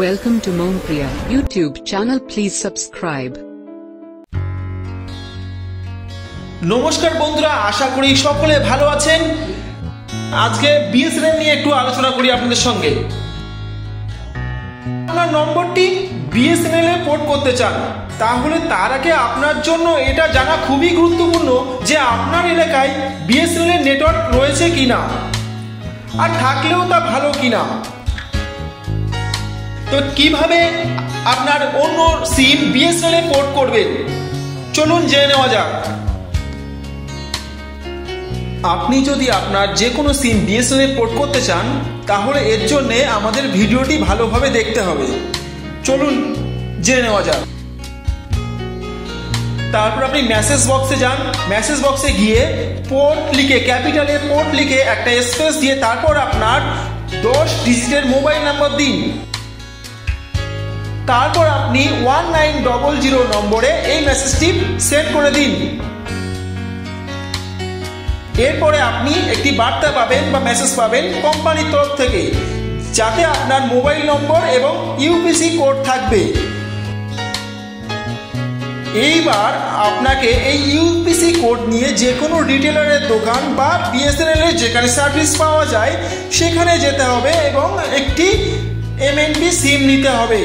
Welcome to Mompriya YouTube channel. Please subscribe. নমস্কার বন্ধুরা, আশা করি সকলে ভালো আছেন। আজকে বিএসএনএল নিয়ে একটু আলোচনা করি আপনাদের সঙ্গে। আপনার নম্বরটি বিএসএনএল এ পোর্ট করতে চান, তাহলে তার আগে আপনার জন্য এটা জানা খুবই গুরুত্বপূর্ণ যে আপনার এলাকায় বিএসএনএল এর নেটওয়ার্ক রয়েছে কিনা, আর থাকলেও তা ভালো কিনা। তো কিভাবে আপনার অন্য সিম বিএসএনএল এ পোর্ট করবেন, চলুন জেনে নেওয়া যাক। আপনি যদি আপনার যে কোনো সিম বিএসএনএল পোর্ট করতে চান, তাহলে এর জন্য আমাদের ভিডিওটি ভালোভাবে দেখতে হবে। চলুন জেনে নেওয়া যাক। তারপর আপনি মেসেজ বক্সে যান। মেসেজ বক্সে গিয়ে পোর্ট লিখে, ক্যাপিটালে পোর্ট লিখে একটা স্পেস দিয়ে তারপর আপনার 10 ডিজিটের মোবাইল নাম্বার দিন। তারপর আপনি 1900 নম্বরে এই মেসেজটি সেন্ড করে দিন। এরপরে আপনি একটি বার্তা পাবেন বা মেসেজ পাবেন কোম্পানির তরফ থেকে, যাতে আপনার মোবাইল নম্বর এবং ইউপিসি কোড থাকবে। এইবার আপনাকে এই ইউপিসি কোড নিয়ে যে কোনো রিটেলারের দোকান বা বিএসএনএল এর যেখানে সার্ভিস পাওয়া যায় সেখানে যেতে হবে এবং একটি এমএনপি সিম নিতে হবে।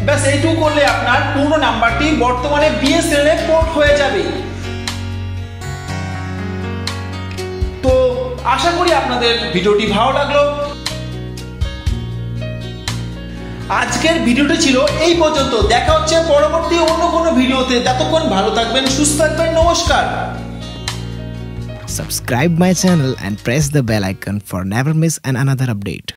ব্যাস এইটুকু করলে আপনার পুরো নাম্বারটি বর্তমানে বিএসএনএল এ পোর্ট হয়ে যাবে। তো আশা করি আপনাদের ভিডিওটি ভালো লাগলো। আজকের ভিডিওটি ছিল এই পর্যন্ত। দেখা হচ্ছে পরবর্তী অন্য কোনো ভিডিওতে। ততক্ষণ ভালো থাকবেন, সুস্থ থাকবেন। নমস্কার। Subscribe my channel and press the bell icon for never miss another update.